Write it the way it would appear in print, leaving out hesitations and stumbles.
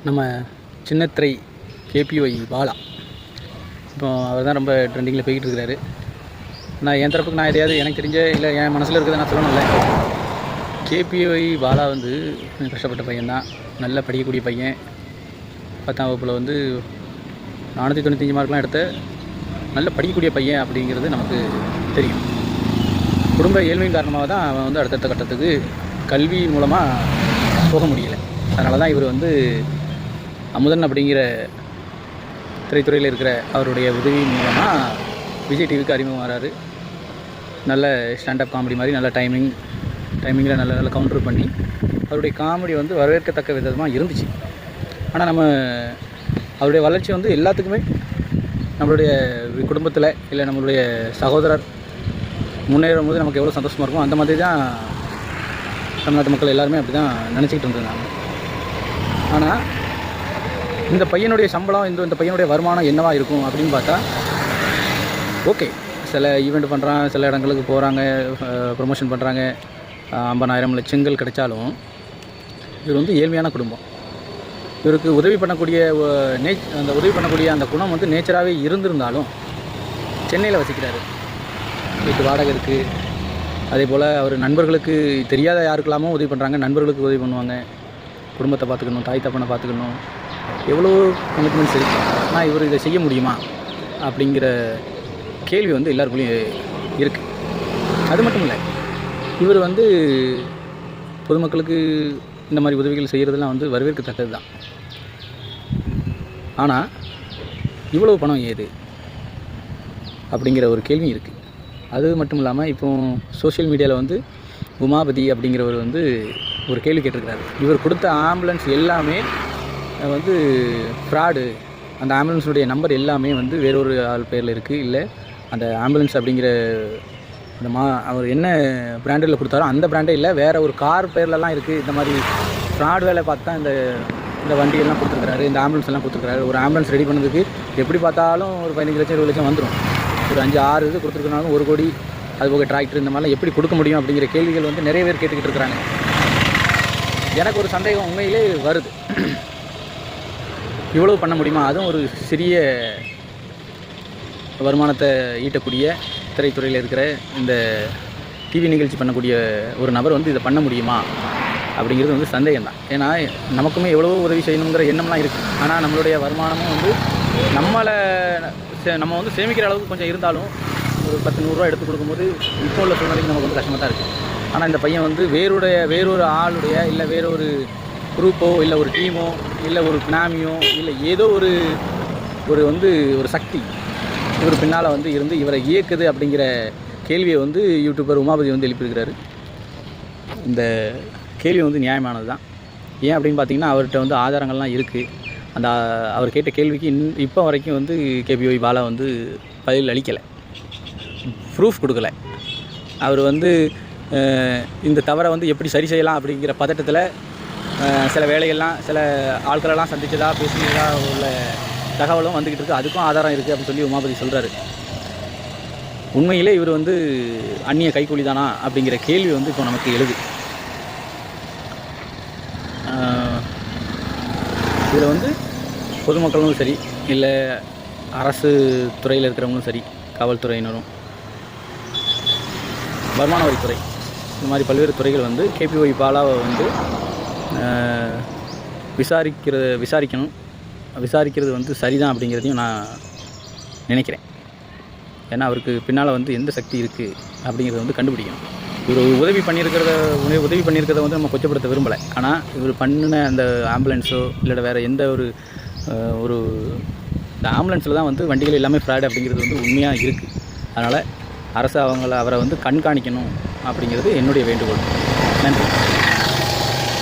நம்ம சின்னத்திரை கேபிஒய் பாலா இப்போ அவர் தான் ரொம்ப ட்ரெண்டிங்கில் போய்கிட்டு இருக்கிறாரு. நான் என் தரப்புக்கு நான் எதையாவது எனக்கு தெரிஞ்ச இல்லை என் மனசில் இருக்கிறத நான் சொல்லணும்ல. கேபிஒய் பாலா வந்து கஷ்டப்பட்ட பையன்தான், நல்ல படிக்கக்கூடிய பையன். 10ஆம் வகுப்பில் வந்து 495 மார்க்லாம் எடுத்த நல்ல படிக்கக்கூடிய பையன் அப்படிங்கிறது நமக்கு தெரியும். குடும்ப ஏழ்மையின் காரணமாக தான் அவன் வந்து அடுத்தடுத்த கட்டத்துக்கு கல்வி மூலமாக போக முடியலை. அதனால தான் இவர் வந்து அமுதன் அப்படிங்கிற திரைத்துறையில் இருக்கிற அவருடைய உதவி மூலமாக விஜய் டிவிக்கு அறிமுகமாகிறாரு. நல்ல ஸ்டாண்டப் காமெடி மாதிரி நல்ல டைமிங்கில் நல்ல நல்ல கவுண்டர் பண்ணி அவருடைய காமெடி வந்து வரவேற்கத்தக்க விதமாக இருந்துச்சு. ஆனால் நம்ம அவருடைய வளர்ச்சி வந்து எல்லாத்துக்குமே நம்மளுடைய குடும்பத்தில் இல்லை நம்மளுடைய சகோதரர் முன்னேறும் போது நமக்கு எவ்வளோ சந்தோஷமாக இருக்கும், அந்த மாதிரி தான் தமிழ்நாட்டு மக்கள் எல்லாருமே அப்படி தான் நினச்சிக்கிட்டு இருந்திருந்தாங்க. ஆனால் இந்த பையனுடைய சம்பளம் இந்த பையனுடைய வருமானம் என்னவாக இருக்கும் அப்படின்னு பார்த்தா, ஓகே சில ஈவெண்ட் பண்ணுறான், சில இடங்களுக்கு போகிறாங்க, ப்ரொமோஷன் பண்ணுறாங்க, 50,000 லட்சங்கள் கிடைச்சாலும் இவர் வந்து ஏழ்மையான குடும்பம். இவருக்கு உதவி பண்ணக்கூடிய அந்த உதவி பண்ணக்கூடிய அந்த குணம் வந்து நேச்சராகவே இருந்திருந்தாலும் சென்னையில் வசிக்கிறாரு. வீட்டு வாடகை இருக்குது. அதே போல் அவர் நண்பர்களுக்கு தெரியாத யாருக்கெல்லாமோ உதவி பண்ணுறாங்க, நண்பர்களுக்கு உதவி பண்ணுவாங்க. குடும்பத்தை பார்த்துக்கணும், தாய் தப்பனை பார்த்துக்கணும், எவ்வளோ கமிட்மெண்ட்ஸ் இருக்குது. ஆனால் இவர் இதை செய்ய முடியுமா அப்படிங்கிற கேள்வி வந்து எல்லாருக்குள்ளேயும் இருக்குது. அது மட்டும் இல்லை, இவர் வந்து பொதுமக்களுக்கு இந்த மாதிரி உதவிகள் செய்கிறதுலாம் வந்து வரவேற்கத்தக்கது தான். ஆனால் இவ்வளவு பணம் ஏது அப்படிங்கிற ஒரு கேள்வி இருக்குது. அது மட்டும் இல்லாமல் இப்போ சோஷியல் மீடியாவில் வந்து உமாபதி அப்படிங்கிறவர் வந்து ஒரு கேள்வி கேட்டிருக்கிறாரு. இவர் கொடுத்த ஆம்புலன்ஸ் எல்லாமே வந்து ஃப்ராடு, அந்த ஆம்புலன்ஸுடைய நம்பர் எல்லாமே வந்து வேறொரு ஆள் பேரில் இருக்குது, இல்லை அந்த ஆம்புலன்ஸ் அப்படிங்கிற அந்த அவர் என்ன பிராண்டில் கொடுத்தாரோ அந்த பிராண்டே இல்லை, வேறு ஒரு கார் பேர்லலாம் இருக்குது. இந்த மாதிரி ஃப்ராட் வேலை பார்த்து தான் இந்த வண்டியெல்லாம் கொடுத்துருக்காரு, இந்த ஆம்புலன்ஸ் எல்லாம் கொடுத்துருக்காரு. ஒரு ஆம்புலன்ஸ் ரெடி பண்ணதுக்கு எப்படி பார்த்தாலும் ஒரு 15 லட்சம் 20 லட்சம் வந்துடும். ஒரு 5-6 இது கொடுத்துருக்கனாலும் 1 கோடி, அதுபோக டிராக்டர், இந்த மாதிரிலாம் எப்படி கொடுக்க முடியும் அப்படிங்கிற கேள்விகள் வந்து நிறைய பேர் கேட்டுக்கிட்டு இருக்கிறாங்க. எனக்கு ஒரு சந்தேகம் உண்மையிலே வருது, இவ்வளவு பண்ண முடியுமா? அதுவும் ஒரு சிறிய வருமானத்தை ஈட்டக்கூடிய திரைத்துறையில் இருக்கிற இந்த டிவி நிகழ்ச்சி பண்ணக்கூடிய ஒரு நபர் வந்து இதை பண்ண முடியுமா அப்படிங்கிறது வந்து சந்தேகம் தான். ஏன்னா நமக்குமே எவ்வளவோ உதவி செய்யணுங்கிற எண்ணம்லாம் இருக்குது. ஆனால் நம்மளுடைய வருமானமும் வந்து நம்ம வந்து சேமிக்கிற அளவுக்கு கொஞ்சம் இருந்தாலும் ஒரு 10-100 ரூபா எடுத்து கொடுக்கும்போது இப்போ உள்ள சூழ்நிலைக்கு நமக்கு வந்து கஷ்டமாக தான் இருக்குது. ஆனால் இந்த பையன் வந்து வேறொரு ஆளுடைய இல்லை வேறொரு குரூப்போ இல்லை ஒரு டீமோ இல்லை ஒரு பினாமியோ இல்லை ஏதோ ஒரு வந்து ஒரு சக்தி இவர் பின்னால் வந்து இருந்து இவரை இயக்குது அப்படிங்கிற கேள்வியை வந்து யூடியூபர் உமாபதி வந்து எழுப்பியிருக்கிறாரு. இந்த கேள்வி வந்து நியாயமானது தான். ஏன் அப்படின்னு பார்த்தீங்கன்னா, அவர்கிட்ட வந்து ஆதாரங்கள்லாம் இருக்குது. அந்த அவர் கேட்ட கேள்விக்கு இப்போ வரைக்கும் வந்து கேபிஒய் பாலா வந்து பதில் அளிக்கலை, ப்ரூஃப் கொடுக்கலை. அவர் வந்து இந்த தவறை வந்து எப்படி சரி செய்யலாம் அப்படிங்கிற பதட்டத்தில் சில வேலைகள்லாம் சில ஆட்களெல்லாம் சந்திச்சதாக பேசியதா உள்ள தகவலும் வந்துக்கிட்டு இருக்குது. அதுக்கும் ஆதாரம் இருக்குது அப்படின்னு சொல்லி உமாபதி சொல்கிறாரு. உண்மையிலே இவர் வந்து அந்நிய கைக்கூலி தானா அப்படிங்கிற கேள்வி வந்து இப்போ நமக்கு எழுது. இதில் வந்து பொதுமக்களும் சரி, இல்லை அரசு துறையில் இருக்கிறவங்களும் சரி, காவல்துறையினரும், வருமான வரித்துறை, இந்த மாதிரி பல்வேறு துறைகள் வந்து கேபிஒய் பாலாவை வந்து விசாரிக்கிறது வந்து சரிதான் அப்படிங்கிறதையும் நான் நினைக்கிறேன். ஏன்னா அவருக்கு பின்னால் வந்து எந்த சக்தி இருக்குது அப்படிங்கிறத வந்து கண்டுபிடிக்கணும். இவர் உதவி பண்ணியிருக்கிறத வந்து நம்ம கொச்சப்படுத்த விரும்பலை. ஆனால் இவர் பண்ணின அந்த ஆம்புலன்ஸோ இல்லை வேறு எந்த ஒரு இந்த ஆம்புலன்ஸில் தான் வந்து வண்டிகள் எல்லாமே ஃப்ராட் அப்படிங்கிறது வந்து உண்மையாக இருக்குது. அதனால் அரசு அவரை வந்து கண்காணிக்கணும் அப்படிங்கிறது என்னுடைய வேண்டுகோள். நன்றி.